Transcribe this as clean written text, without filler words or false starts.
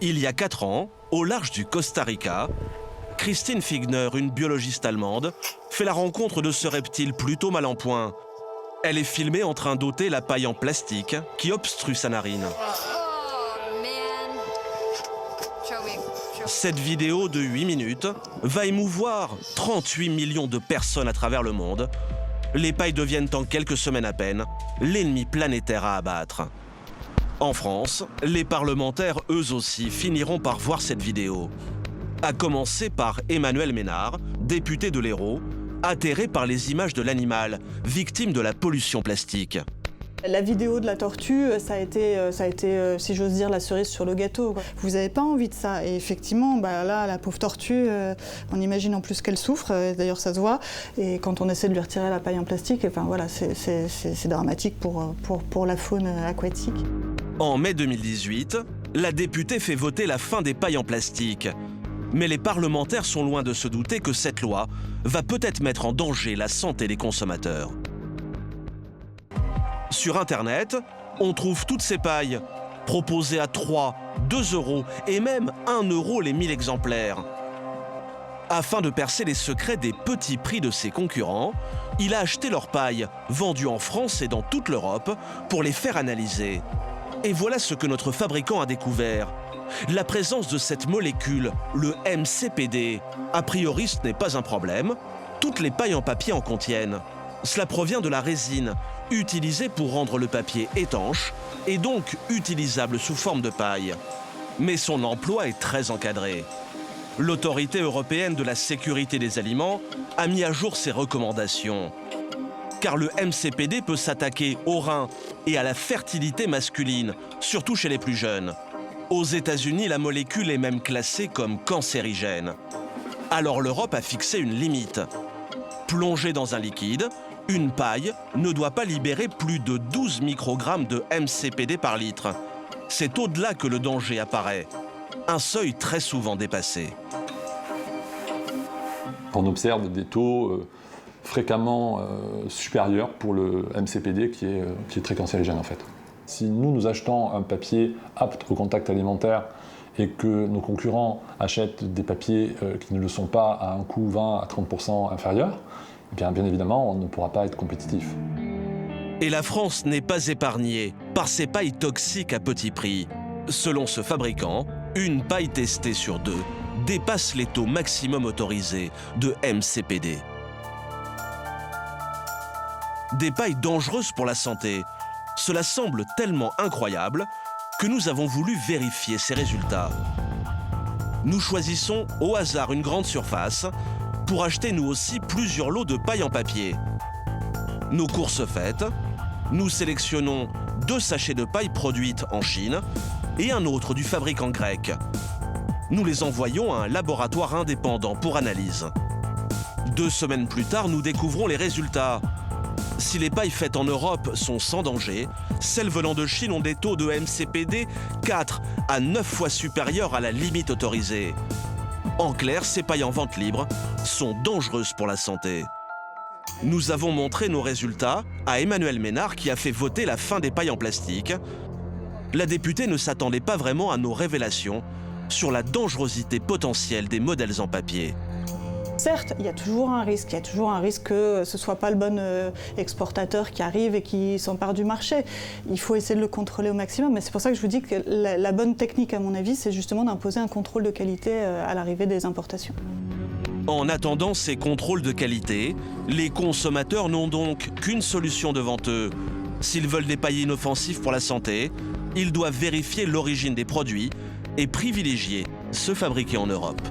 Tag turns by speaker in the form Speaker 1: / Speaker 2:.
Speaker 1: Il y a 4 ans, au large du Costa Rica, Christine Figner, une biologiste allemande, fait la rencontre de ce reptile plutôt mal en point. Elle est filmée en train d'ôter la paille en plastique qui obstrue sa narine. Cette vidéo de 8 minutes va émouvoir 38 millions de personnes à travers le monde. Les pailles deviennent en quelques semaines à peine l'ennemi planétaire à abattre. En France, les parlementaires, eux aussi, finiront par voir cette vidéo. À commencer par Emmanuel Ménard, député de l'Hérault, atterré par les images de l'animal, victime de la pollution plastique.
Speaker 2: La vidéo de la tortue, ça a été, si j'ose dire, la cerise sur le gâteau. Vous n'avez pas envie de ça. Et effectivement, là, la pauvre tortue, on imagine en plus qu'elle souffre. D'ailleurs, ça se voit. Et quand on essaie de lui retirer la paille en plastique, enfin, voilà, c'est dramatique pour la faune aquatique.
Speaker 1: En mai 2018, la députée fait voter la fin des pailles en plastique. Mais les parlementaires sont loin de se douter que cette loi va peut-être mettre en danger la santé des consommateurs. Sur Internet, on trouve toutes ces pailles, proposées à 3, 2 € et même 1 € les 1000 exemplaires. Afin de percer les secrets des petits prix de ses concurrents, il a acheté leurs pailles, vendues en France et dans toute l'Europe, pour les faire analyser. Et voilà ce que notre fabricant a découvert. La présence de cette molécule, le MCPD. A priori, ce n'est pas un problème. Toutes les pailles en papier en contiennent. Cela provient de la résine, utilisée pour rendre le papier étanche et donc utilisable sous forme de paille. Mais son emploi est très encadré. L'Autorité européenne de la sécurité des aliments a mis à jour ses recommandations. Car le MCPD peut s'attaquer aux reins et à la fertilité masculine, surtout chez les plus jeunes. Aux États-Unis, la molécule est même classée comme cancérigène. Alors l'Europe a fixé une limite. Plongée dans un liquide, une paille ne doit pas libérer plus de 12 microgrammes de MCPD par litre. C'est au-delà que le danger apparaît. Un seuil très souvent dépassé.
Speaker 3: On observe des taux fréquemment supérieurs pour le MCPD qui est très cancérigène en fait. Si nous achetons un papier apte au contact alimentaire et que nos concurrents achètent des papiers qui ne le sont pas à un coût 20 à 30% inférieur, bien évidemment, on ne pourra pas être compétitif.
Speaker 1: Et la France n'est pas épargnée par ces pailles toxiques à petit prix. Selon ce fabricant, une paille testée sur 2 dépasse les taux maximum autorisés de MCPD. Des pailles dangereuses pour la santé. Cela semble tellement incroyable que nous avons voulu vérifier ces résultats. Nous choisissons au hasard une grande surface pour acheter nous aussi plusieurs lots de paille en papier. Nos courses faites, nous sélectionnons 2 sachets de paille produites en Chine et un autre du fabricant grec. Nous les envoyons à un laboratoire indépendant pour analyse. 2 semaines plus tard, nous découvrons les résultats. Si les pailles faites en Europe sont sans danger, celles venant de Chine ont des taux de MCPD 4 à 9 fois supérieurs à la limite autorisée. En clair, ces pailles en vente libre sont dangereuses pour la santé. Nous avons montré nos résultats à Emmanuel Ménard qui a fait voter la fin des pailles en plastique. La députée ne s'attendait pas vraiment à nos révélations sur la dangerosité potentielle des modèles en papier.
Speaker 2: Certes, il y a toujours un risque que ce ne soit pas le bon exportateur qui arrive et qui s'empare du marché. Il faut essayer de le contrôler au maximum, mais c'est pour ça que je vous dis que la bonne technique, à mon avis, c'est justement d'imposer un contrôle de qualité à l'arrivée des importations.
Speaker 1: En attendant ces contrôles de qualité, les consommateurs n'ont donc qu'une solution devant eux. S'ils veulent des pailles inoffensives pour la santé, ils doivent vérifier l'origine des produits et privilégier ceux fabriqués en Europe.